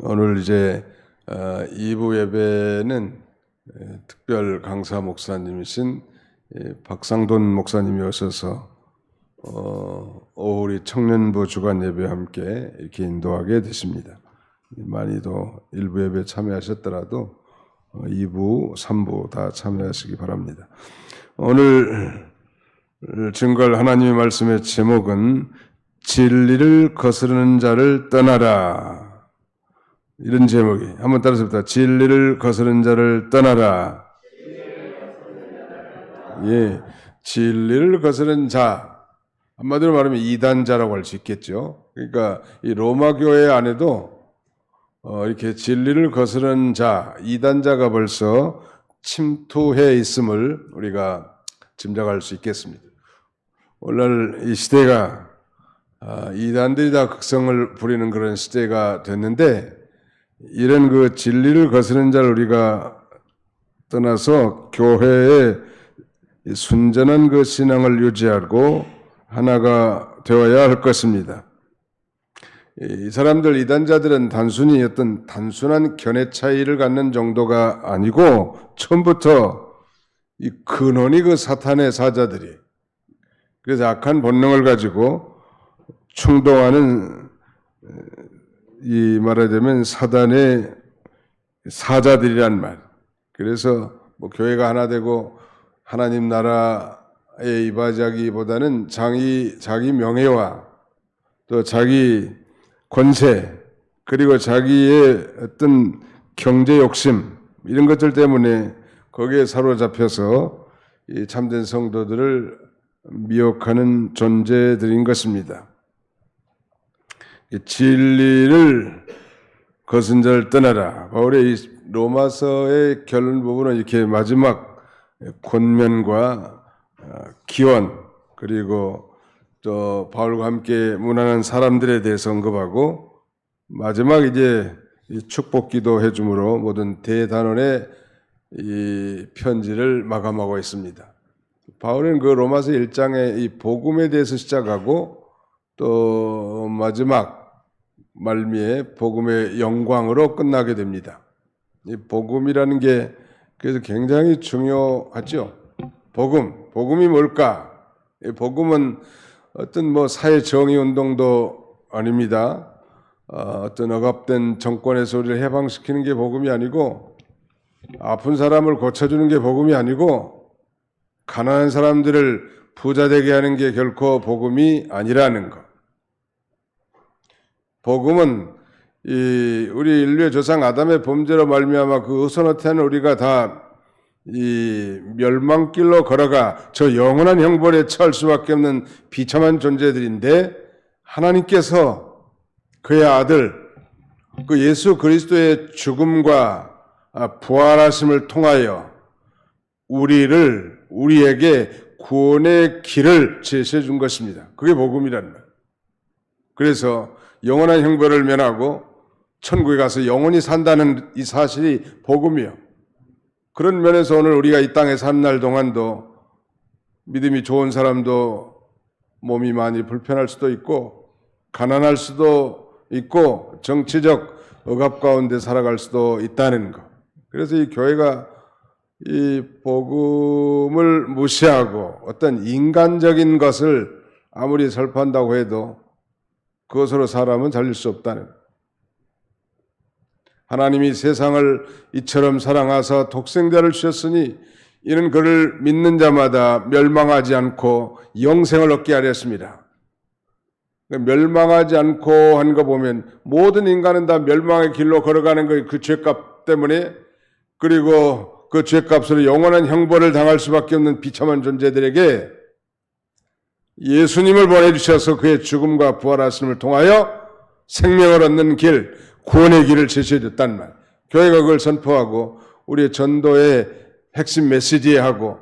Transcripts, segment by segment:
오늘 이제 2부 예배는 특별 강사 목사님이신 박상돈 목사님이 오셔서 오후리 청년부 주간 예배와 함께 이렇게 인도하게 되십니다. 많이도 1부 예배 참여하셨더라도 2부, 3부 다 참여하시기 바랍니다. 오늘 증거할 하나님의 말씀의 제목은 진리를 거스르는 자를 떠나라. 이런 제목이 한번 따라서 봅시다. 진리를 거스르는 자를 떠나라. 예, 진리를 거스르는 자, 한마디로 말하면 이단자라고 할 수 있겠죠. 그러니까 이 로마 교회 안에도 이렇게 진리를 거스르는 자, 이단자가 벌써 침투해 있음을 우리가 짐작할 수 있겠습니다. 오늘 이 시대가 이단들이 다 극성을 부리는 그런 시대가 됐는데, 이런 그 진리를 거스르는 자를 우리가 떠나서 교회의 순전한 그 신앙을 유지하고 하나가 되어야 할 것입니다. 이 사람들, 이단자들은 단순히 어떤 단순한 견해 차이를 갖는 정도가 아니고 처음부터 이 근원이 그 사탄의 사자들이, 그래서 악한 본능을 가지고 충동하는, 이 말하자면 사단의 사자들이란 말. 그래서 뭐 교회가 하나 되고 하나님 나라에 임하자기보다는 자기 명예와 또 자기 권세, 그리고 자기의 어떤 경제 욕심, 이런 것들 때문에 거기에 사로잡혀서 이 참된 성도들을 미혹하는 존재들인 것입니다. 진리를 거스른 자를 떠나라. 바울의 이 로마서의 결론 부분은 이렇게 마지막 권면과 기원, 그리고 또 바울과 함께 문안한 사람들에 대해서 언급하고, 마지막 이제 이 축복기도 해줌으로 모든 대단원의 이 편지를 마감하고 있습니다. 바울은 그 로마서 1장의 이 복음에 대해서 시작하고 또 마지막 말미에 복음의 영광으로 끝나게 됩니다. 이 복음이라는 게 그래서 굉장히 중요하죠. 복음이 뭘까? 이 복음은 어떤 뭐 사회 정의 운동도 아닙니다. 어떤 억압된 정권에서 우리를 해방시키는 게 복음이 아니고, 아픈 사람을 고쳐주는 게 복음이 아니고, 가난한 사람들을 부자 되게 하는 게 결코 복음이 아니라는 것. 복음은 우리 인류의 조상 아담의 범죄로 말미암아 그 의손어태하는 우리가 다 이 멸망길로 걸어가 저 영원한 형벌에 처할 수밖에 없는 비참한 존재들인데, 하나님께서 그의 아들 그 예수 그리스도의 죽음과 부활하심을 통하여 우리에게 구원의 길을 제시해 준 것입니다. 그게 복음이라는 거예요. 그래서 영원한 형벌을 면하고 천국에 가서 영원히 산다는 이 사실이 복음이요. 그런 면에서 오늘 우리가 이 땅에 사는 날 동안도 믿음이 좋은 사람도 몸이 많이 불편할 수도 있고, 가난할 수도 있고, 정치적 억압 가운데 살아갈 수도 있다는 것. 그래서 이 교회가 이 복음을 무시하고 어떤 인간적인 것을 아무리 설파한다고 해도 그것으로 사람은 살릴 수 없다는 것. 하나님이 세상을 이처럼 사랑하사 독생자를 주셨으니 이는 그를 믿는 자마다 멸망하지 않고 영생을 얻게 하렸습니다. 멸망하지 않고 한 거 보면 모든 인간은 다 멸망의 길로 걸어가는 거예요. 그 죄값 때문에. 그리고 그 죄값으로 영원한 형벌을 당할 수밖에 없는 비참한 존재들에게 예수님을 보내주셔서 그의 죽음과 부활하심을 통하여 생명을 얻는 길, 구원의 길을 제시해 줬단 말. 교회가 그걸 선포하고 우리의 전도의 핵심 메시지에 하고,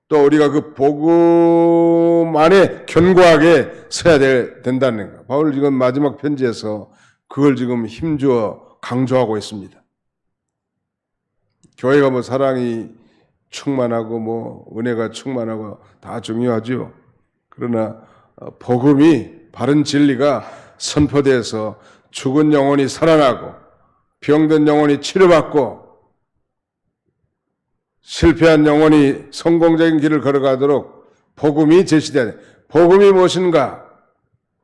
또 우리가 그 복음 안에 견고하게 서야 된다는 거. 바울 지금 마지막 편지에서 그걸 지금 힘주어 강조하고 있습니다. 교회가 뭐 사랑이 충만하고 뭐 은혜가 충만하고 다 중요하죠. 그러나 복음이, 바른 진리가 선포돼서 죽은 영혼이 살아나고 병든 영혼이 치료받고 실패한 영혼이 성공적인 길을 걸어가도록 복음이 제시돼야 돼. 복음이 무엇인가?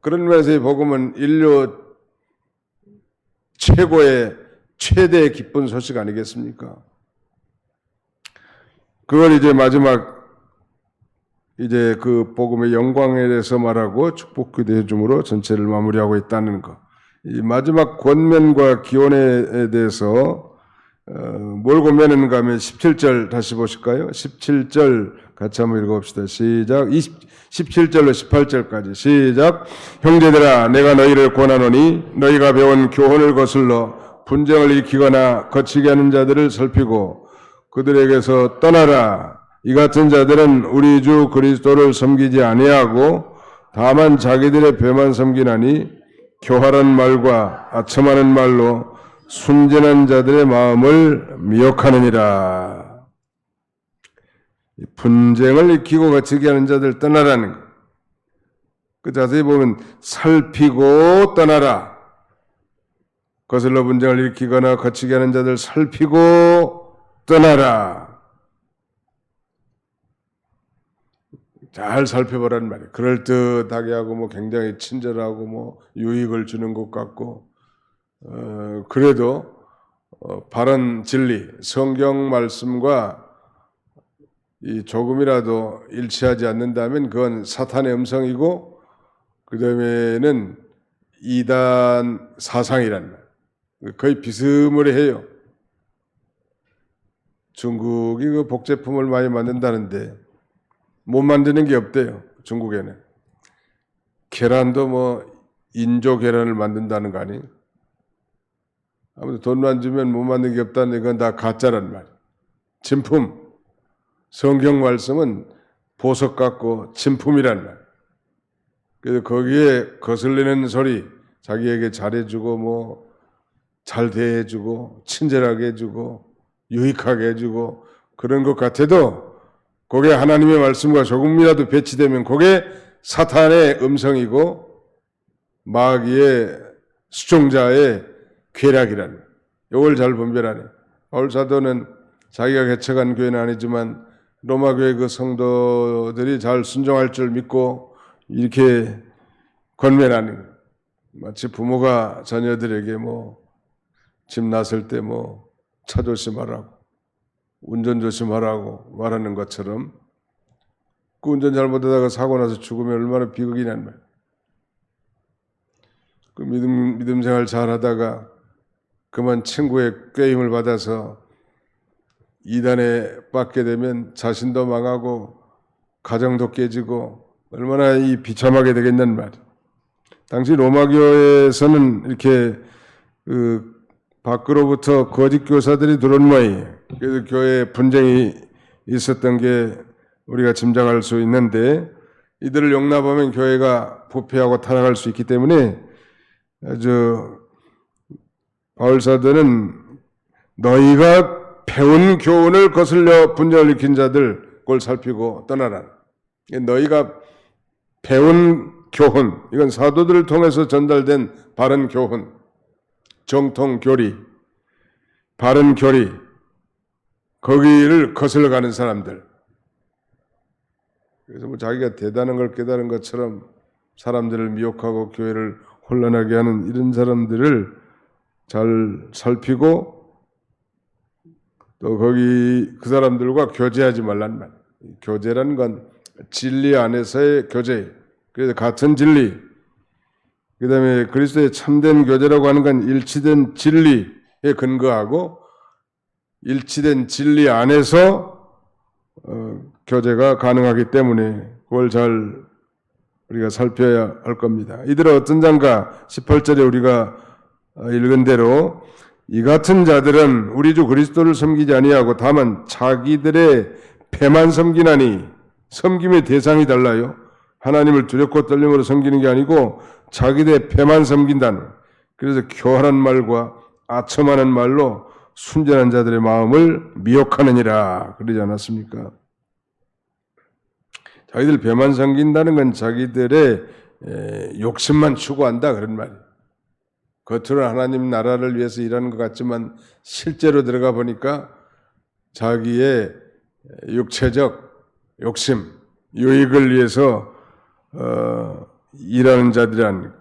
그런 면에서 이 복음은 인류 최대의 기쁜 소식 아니겠습니까? 그걸 이제 마지막 이제 그 복음의 영광에 대해서 말하고 축복기도해 줌으로 전체를 마무리하고 있다는 것. 이 마지막 권면과 기원에 대해서 뭘 권면하는가 하면 17절 다시 보실까요? 17절 같이 한번 읽어봅시다. 시작. 17절로 18절까지 시작. 형제들아 내가 너희를 권하노니 너희가 배운 교훈을 거슬러 분쟁을 일으키거나 거치게 하는 자들을 살피고 그들에게서 떠나라. 이 같은 자들은 우리 주 그리스도를 섬기지 아니하고 다만 자기들의 배만 섬기나니 교활한 말과 아첨하는 말로 순진한 자들의 마음을 미혹하느니라. 분쟁을 일으키고 거치게 하는 자들 떠나라는 것. 그 자세히 보면 살피고 떠나라. 거슬러 분쟁을 일으키거나 거치게 하는 자들 살피고 떠나라. 잘 살펴보라는 말이에요. 그럴듯하게 하고 뭐 굉장히 친절하고 뭐 유익을 주는 것 같고 그래도 바른 진리, 성경 말씀과 이 조금이라도 일치하지 않는다면 그건 사탄의 음성이고 그 다음에는 이단 사상이란 말. 거의 비스무리해요. 중국이 그 복제품을 많이 만든다는데 못 만드는 게 없대요. 중국에는. 계란도 뭐 인조 계란을 만든다는 거 아니에요? 아무튼 돈만 주면 못 만든 게 없다는 건 다 가짜란 말이에요. 진품. 성경 말씀은 보석 같고 진품이란 말. 그래서 거기에 거슬리는 소리, 자기에게 잘해주고 뭐 잘 대해주고 친절하게 해주고 유익하게 해주고 그런 것 같아도 그게 하나님의 말씀과 조금이라도 배치되면 그게 사탄의 음성이고 마귀의 수종자의 쾌락이라는 이걸 잘 분별하네. 바울 사도는 자기가 개척한 교회는 아니지만 로마 교회 그 성도들이 잘 순종할 줄 믿고 이렇게 권면하는 마치 부모가 자녀들에게 뭐 집 나설 때 뭐 차 조심하라고 운전 조심하라고 말하는 것처럼 그 운전 잘못하다가 사고 나서 죽으면 얼마나 비극이냐는 말. 그 믿음 생활 잘하다가 그만 친구의 꾀임을 받아서 이단에 빠게 되면 자신도 망하고 가정도 깨지고 얼마나 이 비참하게 되겠냐는 말이에요. 당시 로마 교회에서는 이렇게 밖으로부터 거짓 교사들이 들어온 모양이에요. 그래서 교회에 분쟁이 있었던 게 우리가 짐작할 수 있는데 이들을 용납하면 교회가 부패하고 타락할 수 있기 때문에 바울 사도는 너희가 배운 교훈을 거슬려 분쟁을 일으킨 자들 그걸 살피고 떠나라. 너희가 배운 교훈, 이건 사도들을 통해서 전달된 바른 교훈, 정통 교리, 바른 교리, 거기를 거슬러 가는 사람들. 그래서 뭐 자기가 대단한 걸 깨달은 것처럼 사람들을 미혹하고 교회를 혼란하게 하는 이런 사람들을 잘 살피고 또 거기 그 사람들과 교제하지 말란 말. 교제라는 건 진리 안에서의 교제. 그래서 같은 진리. 그 다음에 그리스도의 참된 교제라고 하는 건 일치된 진리에 근거하고 일치된 진리 안에서 교제가 가능하기 때문에 그걸 잘 우리가 살펴야 할 겁니다. 이들은 어떤 자인가? 18절에 우리가 읽은 대로 이 같은 자들은 우리 주 그리스도를 섬기지 아니하고 다만 자기들의 배만 섬기나니 섬김의 대상이 달라요. 하나님을 두렵고 떨림으로 섬기는 게 아니고 자기들의 배만 섬긴다는. 그래서 교활한 말과 아첨하는 말로 순전한 자들의 마음을 미혹하느니라 그러지 않았습니까? 자기들 배만 섬긴다는 건 자기들의 욕심만 추구한다 그런 말이에요. 겉으로는 하나님 나라를 위해서 일하는 것 같지만 실제로 들어가 보니까 자기의 육체적 욕심, 유익을 위해서 일하는 자들이란,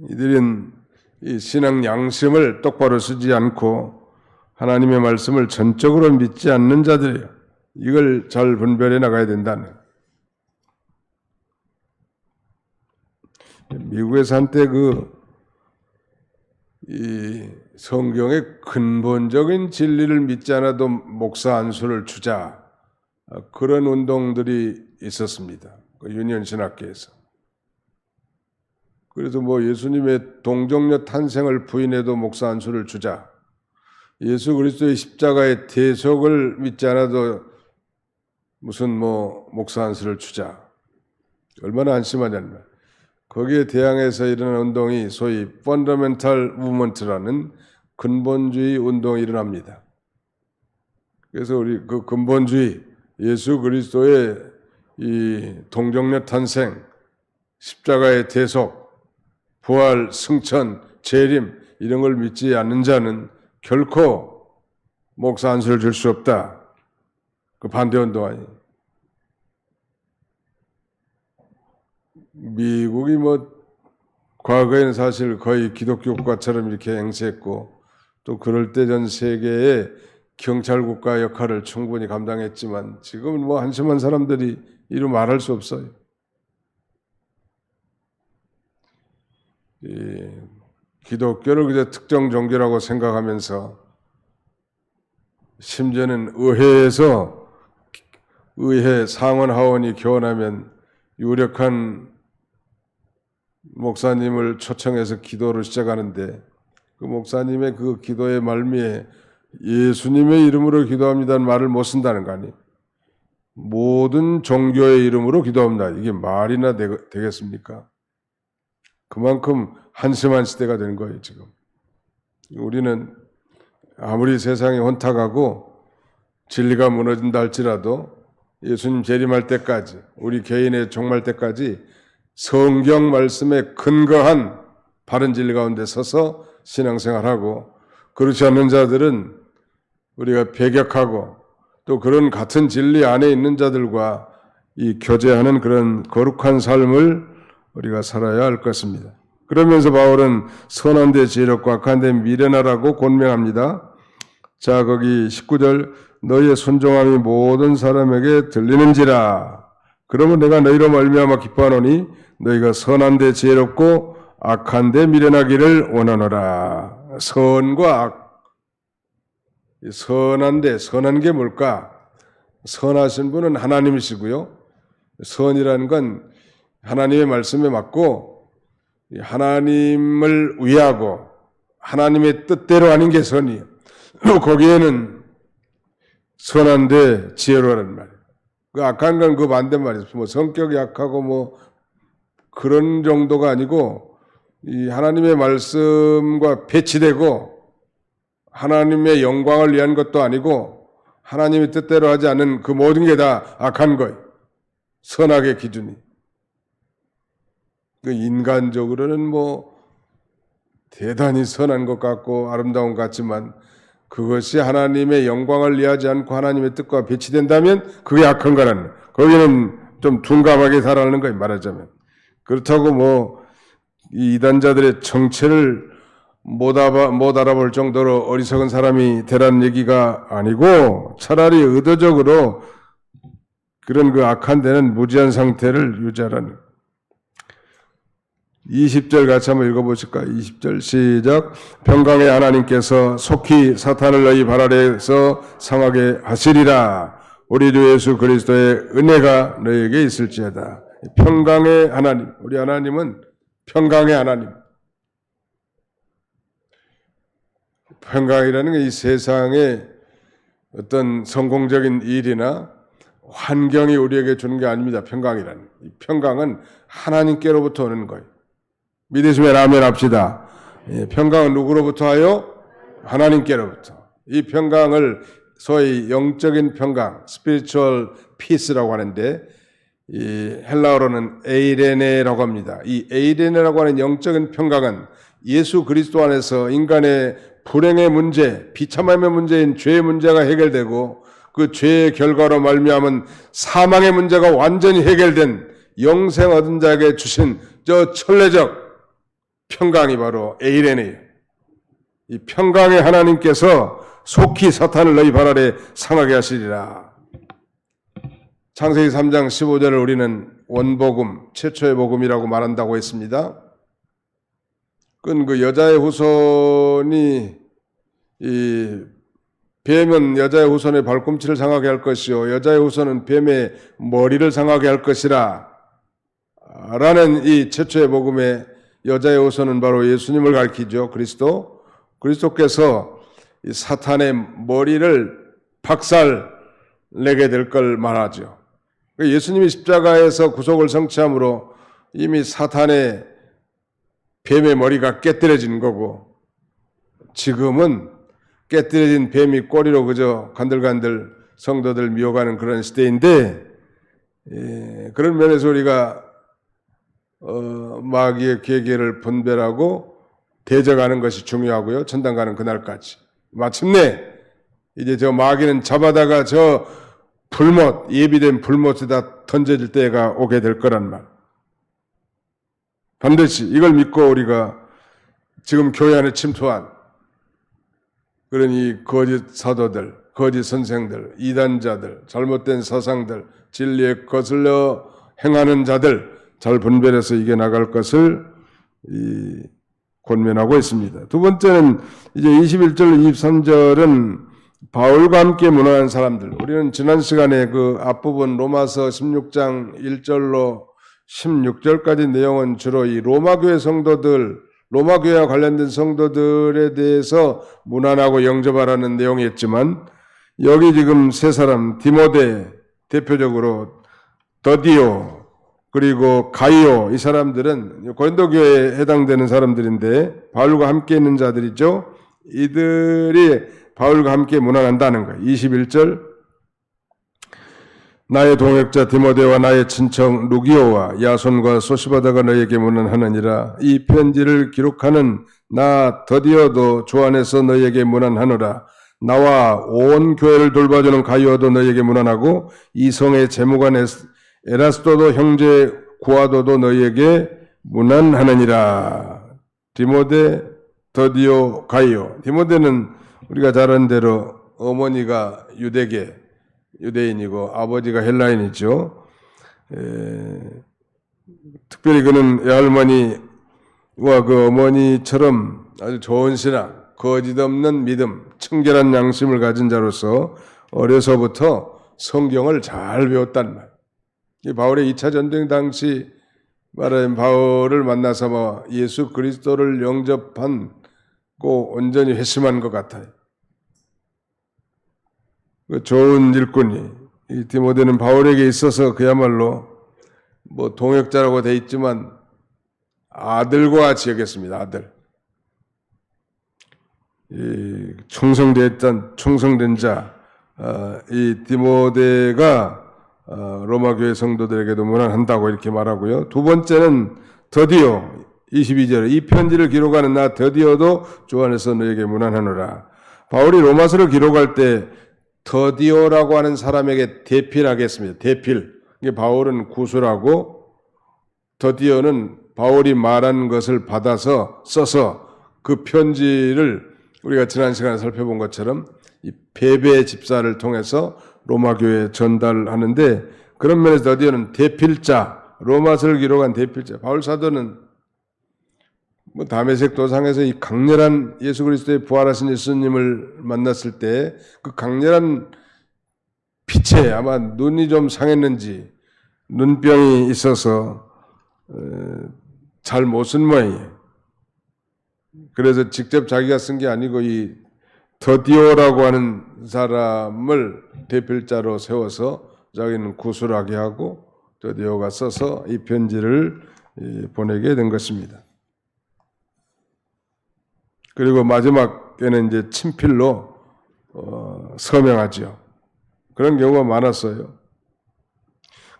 이들은 이 신앙 양심을 똑바로 쓰지 않고 하나님의 말씀을 전적으로 믿지 않는 자들이에요. 이걸 잘 분별해 나가야 된다는. 미국에서 한때 이 성경의 근본적인 진리를 믿지 않아도 목사 안수를 주자, 그런 운동들이 있었습니다. 유니언 신학계에서. 그래서 뭐 예수님의 동정녀 탄생을 부인해도 목사 안수를 주자, 예수 그리스도의 십자가의 대속을 믿지 않아도 무슨 뭐 목사 안수를 주자, 얼마나 한심하냐면, 거기에 대항해서 일어난 운동이 소위 펀더멘탈 무브먼트라는 근본주의 운동이 일어납니다. 그래서 우리 그 근본주의, 예수 그리스도의 이 동정녀 탄생, 십자가의 대속, 부활, 승천, 재림, 이런 걸 믿지 않는 자는 결코 목사 안수를 줄 수 없다. 그 반대 운동 아니에요. 미국이 뭐 과거에는 사실 거의 기독교 국가처럼 이렇게 행세했고, 또 그럴 때 전 세계의 경찰 국가 역할을 충분히 감당했지만, 지금은 뭐 한심한 사람들이 이루 말할 수 없어요. 이 기독교를 그저 특정 종교라고 생각하면서, 심지어는 의회 상원 하원이 교원하면 유력한 목사님을 초청해서 기도를 시작하는데, 그 목사님의 그 기도의 말미에 예수님의 이름으로 기도합니다는 말을 못 쓴다는 거 아니에요. 모든 종교의 이름으로 기도합니다. 이게 말이나 되겠습니까? 그만큼 한심한 시대가 된 거예요, 지금. 우리는 아무리 세상이 혼탁하고 진리가 무너진다 할지라도 예수님 재림할 때까지, 우리 개인의 종말 때까지 성경 말씀에 근거한 바른 진리 가운데 서서 신앙생활하고, 그렇지 않는 자들은 우리가 배격하고, 또 그런 같은 진리 안에 있는 자들과 이 교제하는 그런 거룩한 삶을 우리가 살아야 할 것입니다. 그러면서 바울은 선한 데 지혜롭고 악한 데 미련하라고 권면합니다. 자, 거기 19절, 너희의 순종함이 모든 사람에게 들리는지라. 그러면 내가 너희로 말미암아 기뻐하노니 너희가 선한 데 지혜롭고 악한 데 미련하기를 원하노라. 선과 악. 선한 게 뭘까? 선하신 분은 하나님이시고요. 선이라는 건 하나님의 말씀에 맞고 하나님을 위하고 하나님의 뜻대로 하는 게 선이에요. 거기에는 선한데 지혜로라는 말이에요. 그 악한 건 그 반대말이에요. 뭐 성격이 약하고 뭐 그런 정도가 아니고, 이 하나님의 말씀과 배치되고 하나님의 영광을 위한 것도 아니고 하나님의 뜻대로 하지 않는 그 모든 게 다 악한 거예요. 선악의 기준이. 그 인간적으로는 뭐 대단히 선한 것 같고 아름다운 것 같지만, 그것이 하나님의 영광을 위하지 않고 하나님의 뜻과 배치된다면 그게 악한 거라는, 거기는 좀 둔감하게 살아가는 거예요, 말하자면. 그렇다고 뭐 이 이단자들의 정체를 못 알아볼 정도로 어리석은 사람이 되라는 얘기가 아니고, 차라리 의도적으로 그런 그 악한 데는 무지한 상태를 유지하라는. 20절 같이 한번 읽어보실까요? 20절 시작. 평강의 하나님께서 속히 사탄을 너희 발 아래에서 상하게 하시리라. 우리 주 예수 그리스도의 은혜가 너희에게 있을지어다. 평강의 하나님, 우리 하나님은 평강의 하나님. 평강이라는 게 이 세상에 어떤 성공적인 일이나 환경이 우리에게 주는 게 아닙니다. 평강이라는. 이 평강은 하나님께로부터 오는 거예요. 믿으시면 아멘 합시다. 평강은 누구로부터 와요? 하나님께로부터. 이 평강을 소위 영적인 평강, spiritual peace라고 하는데, 이 헬라어로는 에이레네라고 합니다. 이 에이레네라고 하는 영적인 평강은 예수 그리스도 안에서 인간의 불행의 문제, 비참함의 문제인 죄의 문제가 해결되고 그 죄의 결과로 말미암은 사망의 문제가 완전히 해결된 영생 얻은 자에게 주신 저 천례적 평강이 바로 에이레네예요. 이 평강의 하나님께서 속히 사탄을 너희 발 아래 상하게 하시리라. 창세기 3장 15절을 우리는 원복음, 최초의 복음이라고 말한다고 했습니다. 그건 그 여자의 후손이 이 뱀은 여자의 후손의 발꿈치를 상하게 할 것이요 여자의 후손은 뱀의 머리를 상하게 할 것이라 라는 이 최초의 복음의 여자의 후손은 바로 예수님을 가리키죠. 그리스도께서 이 사탄의 머리를 박살내게 될 걸 말하죠. 예수님이 십자가에서 구속을 성취함으로 이미 사탄의 뱀의 머리가 깨뜨려진 거고 지금은 깨뜨려진 뱀이 꼬리로 그저 간들간들 성도들 미워가는 그런 시대인데 그런 면에서 우리가 마귀의 계계를 분별하고 대적하는 것이 중요하고요. 천당 가는 그날까지. 마침내 이제 저 마귀는 잡아다가 저 불못, 예비된 불못에다 던져질 때가 오게 될 거란 말. 반드시 이걸 믿고 우리가 지금 교회 안에 침투한 그런 이 거짓 사도들, 거짓 선생들, 이단자들, 잘못된 사상들, 진리에 거슬러 행하는 자들 잘 분별해서 이겨나갈 것을 권면하고 있습니다. 두 번째는 이제 21절, 23절은 바울과 함께 문화한 사람들. 우리는 지난 시간에 그 앞부분 로마서 16장 1절로 16절까지 내용은 주로 이 로마교회 성도들, 로마교회와 관련된 성도들에 대해서 문안하고 영접하라는 내용이었지만 여기 지금 세 사람, 디모데 대표적으로 더디오 그리고 가이오 이 사람들은 고린도 교회에 해당되는 사람들인데 바울과 함께 있는 자들이죠. 이들이 바울과 함께 문안한다는 거예요. 21절 나의 동역자 디모데와 나의 친척 루기오와 야손과 소시바다가 너에게 문안하느니라. 이 편지를 기록하는 나 더디어도 주 안에서 너에게 문안하노라. 나와 온 교회를 돌봐주는 가이오도 너에게 문안하고 이성의 재무관 에라스도도 형제 구아도도 너에게 문안하느니라. 디모데, 더디오, 가이오. 디모데는 우리가 잘 아는 대로 어머니가 유대인이고 아버지가 헬라인이죠. 특별히 그는 외할머니와 그 어머니처럼 아주 좋은 신앙, 거짓 없는 믿음, 청결한 양심을 가진 자로서 어려서부터 성경을 잘 배웠단 말. 이 바울의 2차 전쟁 당시 말하자면 바울을 만나서 예수 그리스도를 영접한 고 온전히 회심한 것 같아요. 그 좋은 일꾼이 이 디모데는 바울에게 있어서 그야말로 동역자라고 돼 있지만 아들과 같이 여겼습니다. 아들. 이 충성된 자, 이 디모데가 로마 교회 성도들에게도 문안한다고 이렇게 말하고요. 두 번째는 더디오 22절에 이 편지를 기록하는 나 더디오도 주 안에서 너에게 문안하노라. 바울이 로마서를 기록할 때 더디오라고 하는 사람에게 대필하겠습니다. 대필. 이게 바울은 구술하고 더디오는 바울이 말한 것을 받아서 써서 그 편지를 우리가 지난 시간에 살펴본 것처럼 이 베베 집사를 통해서 로마 교회에 전달하는데 그런 면에서 더디오는 대필자, 로마서를 기록한 대필자. 바울 사도는 다메섹 도상에서 이 강렬한 예수 그리스도의 부활하신 예수님을 만났을 때 그 강렬한 빛에 아마 눈이 좀 상했는지 눈병이 있어서 잘 못 쓴 모양이에요. 그래서 직접 자기가 쓴 게 아니고 이 더디오라고 하는 사람을 대필자로 세워서 자기는 구술하게 하고 더디오가 써서 이 편지를 보내게 된 것입니다. 그리고 마지막에는 이제 친필로 서명하죠. 그런 경우가 많았어요.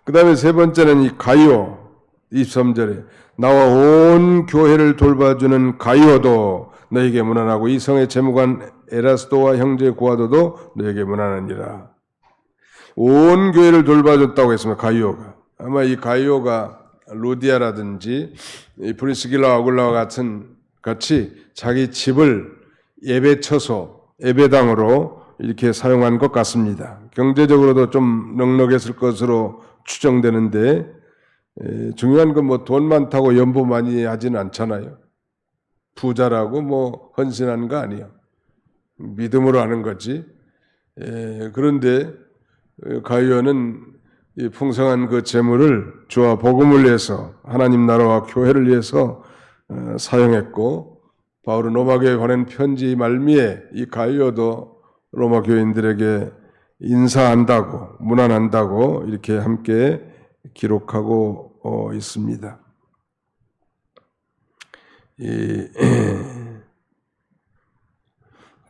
그 다음에 세 번째는 이 가이오, 23절에 나와 온 교회를 돌봐주는 가이오도 너에게 문안하고 이 성의 재무관 에라스도와 형제 고아도도 너에게 문안하니라. 온 교회를 돌봐줬다고 했습니다. 가이오가. 아마 이 가이오가 루디아라든지 이 브리스길라와 아굴라와 같이 자기 집을 예배처소, 예배당으로 이렇게 사용한 것 같습니다. 경제적으로도 좀 넉넉했을 것으로 추정되는데 중요한 건 뭐 돈 많다고 연보 많이 하지는 않잖아요. 부자라고 뭐 헌신하는 거 아니에요. 믿음으로 하는 거지. 그런데 가이오는 이 풍성한 그 재물을 주와 복음을 위해서 하나님 나라와 교회를 위해서 사용했고 바울은 로마교회에 보낸 편지 말미에 이 가이오도 로마 교인들에게 인사한다고 문안한다고 이렇게 함께 기록하고 있습니다.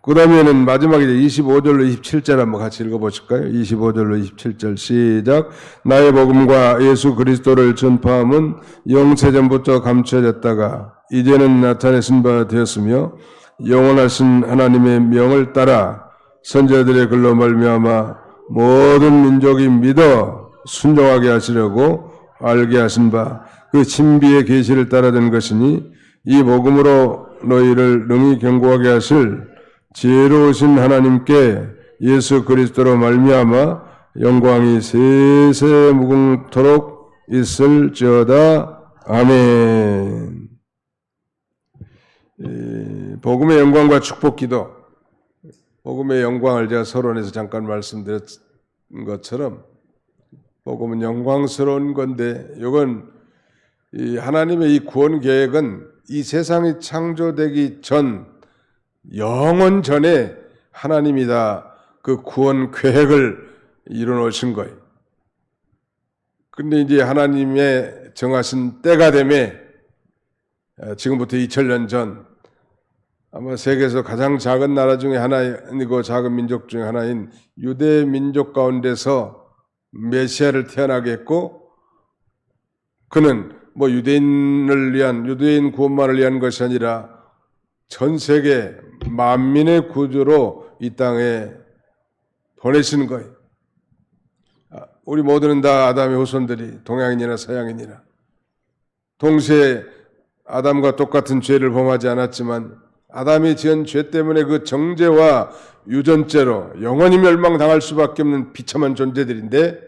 그 다음에는 마지막에 25절로 27절 한번 같이 읽어보실까요? 25절로 27절 시작. 나의 복음과 예수 그리스도를 전파함은 영세전부터 감춰졌다가 이제는 나타내신 바 되었으며 영원하신 하나님의 명을 따라 선지자들의 글로 말미암아 모든 민족이 믿어 순종하게 하시려고 알게 하신 바 그 신비의 계시를 따라된 것이니 이 복음으로 너희를 능히 견고하게 하실 지혜로우신 하나님께 예수 그리스도로 말미암아 영광이 세세 무궁토록 있을지어다. 아멘. 복음의 영광과 축복 기도, 복음의 영광을 제가 서론에서 잠깐 말씀드린 것처럼 복음은 영광스러운 건데 이건 이 하나님의 이 구원 계획은 이 세상이 창조되기 전 영원 전에 하나님이 다 그 구원 계획을 이루어놓으신 거예요. 그런데 이제 하나님의 정하신 때가 되매 지금부터 2000년 전 아마 세계에서 가장 작은 나라 중에 하나이고 작은 민족 중에 하나인 유대 민족 가운데서 메시아를 태어나게 했고 그는 뭐 유대인 구원만을 위한 것이 아니라 전 세계 만민의 구주로 이 땅에 보내시는 거예요. 우리 모두는 다 아담의 후손들이 동양인이나 서양인이나 동시에 아담과 똑같은 죄를 범하지 않았지만 아담이 지은 죄 때문에 그 정죄와 유전죄로 영원히 멸망당할 수밖에 없는 비참한 존재들인데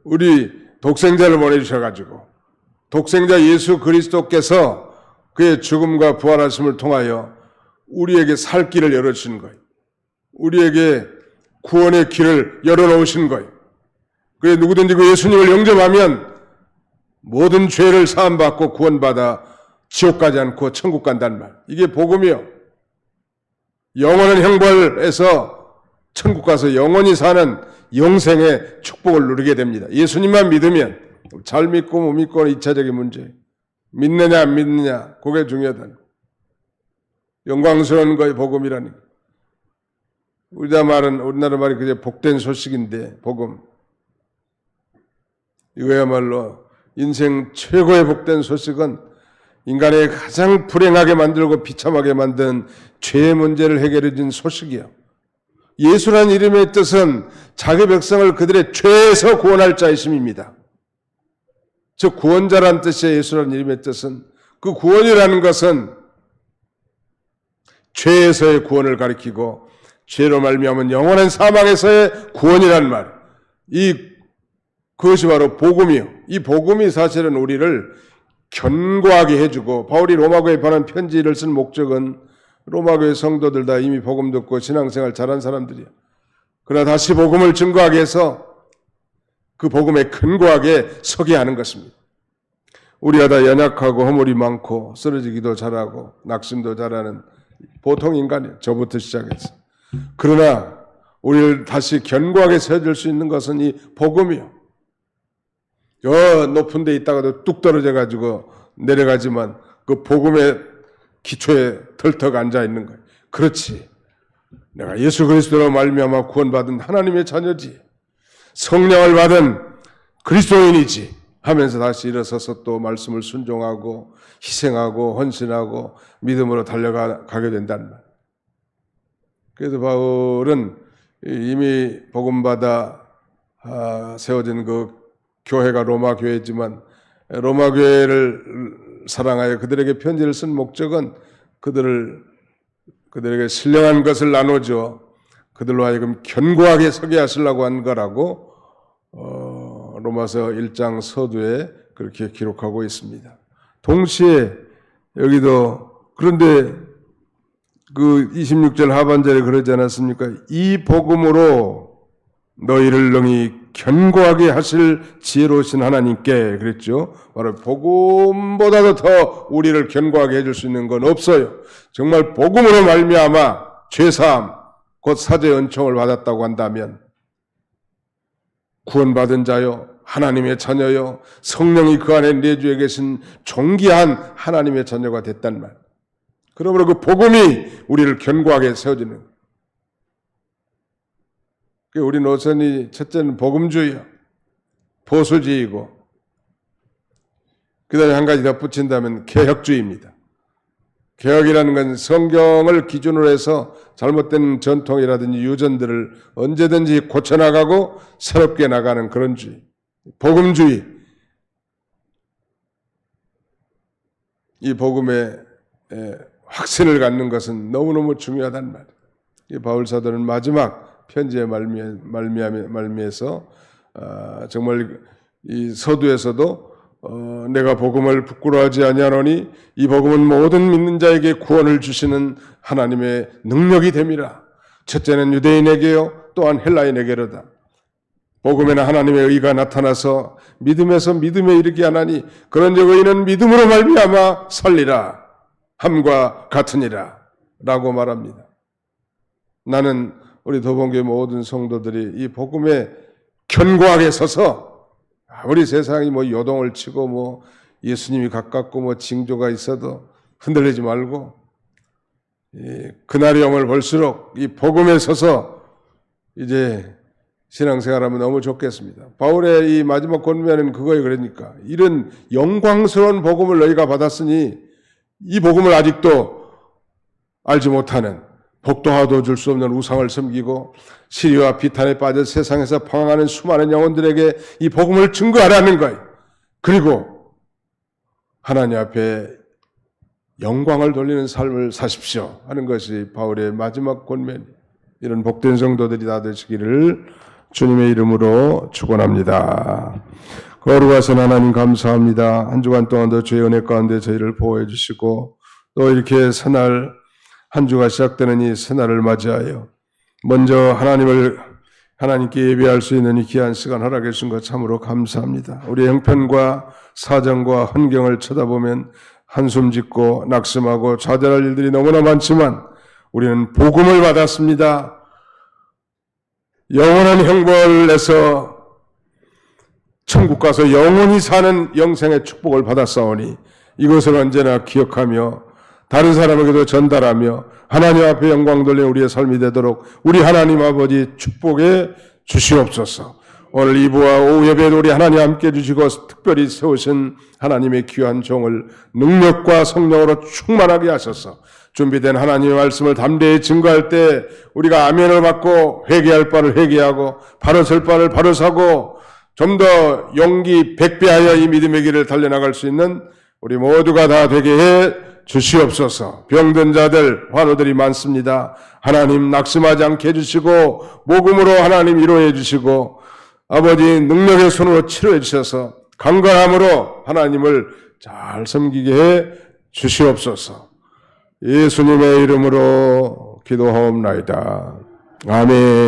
우리 독생자를 보내주셔가지고 독생자 예수 그리스도께서 그의 죽음과 부활하심을 통하여 우리에게 살 길을 열어주신 거예요. 우리에게 구원의 길을 열어놓으신 거예요. 그래 누구든지 그 예수님을 영접하면 모든 죄를 사함받고 구원받아 지옥 가지 않고 천국 간다는 말. 이게 복음이요. 영원한 형벌에서 천국 가서 영원히 사는 영생의 축복을 누리게 됩니다. 예수님만 믿으면 잘 믿고 못 믿고는 2차적인 문제. 믿느냐 안 믿느냐 그게 중요하다. 영광스러운 거의 복음이라니. 우리나라 말이 그저 복된 소식인데 복음. 이거야말로 인생 최고의 복된 소식은 인간의 가장 불행하게 만들고 비참하게 만든 죄의 문제를 해결해 준 소식이요. 예수라는 이름의 뜻은 자기 백성을 그들의 죄에서 구원할 자이심입니다. 즉 구원자란 뜻이에요. 예수라는 이름의 뜻은. 그 구원이라는 것은 죄에서의 구원을 가리키고 죄로 말미암은 영원한 사망에서의 구원이란 말. 그것이 바로 복음이요. 이 복음이 사실은 우리를 견고하게 해주고 바울이 로마교회에 보낸 편지를 쓴 목적은 로마교회 성도들 다 이미 복음 듣고 신앙생활 잘한 사람들이야. 그러나 다시 복음을 증거하게 해서 그 복음에 근거하게 서게 하는 것입니다. 우리가 다 연약하고 허물이 많고 쓰러지기도 잘하고 낙심도 잘하는 보통 인간이에요. 저부터 시작해서. 그러나 우리를 다시 견고하게 세워줄 수 있는 것은 이 복음이요. 높은 데 있다가도 뚝 떨어져가지고 내려가지만 그 복음의 기초에 덜떡 앉아있는 거예요. 그렇지. 내가 예수 그리스도로 말미암아 구원받은 하나님의 자녀지. 성령을 받은 그리스도인이지 하면서 다시 일어서서 또 말씀을 순종하고 희생하고 헌신하고 믿음으로 달려가게 된다는 말. 그래서 바울은 이미 복음받아 세워진 그 교회가 로마 교회지만 로마 교회를 사랑하여 그들에게 편지를 쓴 목적은 그들에게 신령한 것을 나눠줘 그들로 하여금 견고하게 서게 하시려고 한 거라고 로마서 1장 서두에 그렇게 기록하고 있습니다. 동시에 여기도 그런데 그 26절 하반절에 그러지 않았습니까? 이 복음으로 너희를 능히 견고하게 하실 지혜로우신 하나님께 그랬죠. 바로 복음보다도 더 우리를 견고하게 해줄 수 있는 건 없어요. 정말 복음으로 말미암아 죄사함 곧 사죄의 은총을 받았다고 한다면 구원받은 자요 하나님의 자녀요 성령이 그 안에 내주에 계신 존귀한 하나님의 자녀가 됐단 말. 그러므로 그 복음이 우리를 견고하게 세워주는 거예요. 우리 노선이 첫째는 복음주의야. 보수주의고 그 다음에 한 가지 덧붙인다면 개혁주의입니다. 개혁이라는 건 성경을 기준으로 해서 잘못된 전통이라든지 유전들을 언제든지 고쳐나가고 새롭게 나가는 그런 주의. 복음주의. 이 복음의 확신을 갖는 것은 너무너무 중요하단 말이에요. 이 바울 사도는 마지막 편지의 말미에서 정말 이 서두에서도 내가 복음을 부끄러워하지 아니하노니 이 복음은 모든 믿는 자에게 구원을 주시는 하나님의 능력이 됨이라. 첫째는 유대인에게요 또한 헬라인에게로다. 복음에는 하나님의 의가 나타나서 믿음에서 믿음에 이르게 하나니 그런즉 의인은 믿음으로 말미암아 살리라 함과 같으니라 라고 말합니다. 나는 우리 도봉교회 모든 성도들이 이 복음에 견고하게 서서 아무리 세상이 뭐 요동을 치고 뭐 예수님이 가깝고 뭐 징조가 있어도 흔들리지 말고 그날의 영을 볼수록 이 복음에 서서 이제 신앙생활하면 너무 좋겠습니다. 바울의 이 마지막 권면은 그거예요. 그러니까 이런 영광스러운 복음을 너희가 받았으니 이 복음을 아직도 알지 못하는 복도 하도 줄 수 없는 우상을 섬기고 시리와 비탄에 빠져 세상에서 방황하는 수많은 영혼들에게 이 복음을 증거하라는 거예요. 그리고 하나님 앞에 영광을 돌리는 삶을 사십시오 하는 것이 바울의 마지막 권면. 이런 복된 성도들이 다 되시기를 주님의 이름으로 축원합니다. 거룩하신 하나님 감사합니다. 한 주간 동안도 주의 은혜 가운데 저희를 보호해 주시고 또 이렇게 새날 한 주가 시작되는 이 새날을 맞이하여 먼저 하나님께 예배할 수 있는 이 귀한 시간 허락해 주신 것 참으로 감사합니다. 우리 형편과 사정과 환경을 쳐다보면 한숨 짓고 낙심하고 좌절할 일들이 너무나 많지만 우리는 복음을 받았습니다. 영원한 형벌을 내서 천국 가서 영원히 사는 영생의 축복을 받았사오니 이것을 언제나 기억하며 다른 사람에게도 전달하며 하나님 앞에 영광 돌리는 우리의 삶이 되도록 우리 하나님 아버지 축복해 주시옵소서. 오늘 2부와 오후 예배에도 우리 하나님 함께 해주시고 특별히 세우신 하나님의 귀한 종을 능력과 성령으로 충만하게 하셔서 준비된 하나님의 말씀을 담대히 증거할 때 우리가 아멘을 받고 회개할 바를 회개하고 바로 설 바를 바로 서고 좀 더 용기 백배하여 이 믿음의 길을 달려나갈 수 있는 우리 모두가 다 되게 해 주시옵소서. 병든 자들, 환우들이 많습니다. 하나님 낙심하지 않게 해주시고 복음으로 하나님 위로해 주시고 아버지 능력의 손으로 치료해 주셔서 강건함으로 하나님을 잘 섬기게 해 주시옵소서. 예수님의 이름으로 기도하옵나이다. 아멘.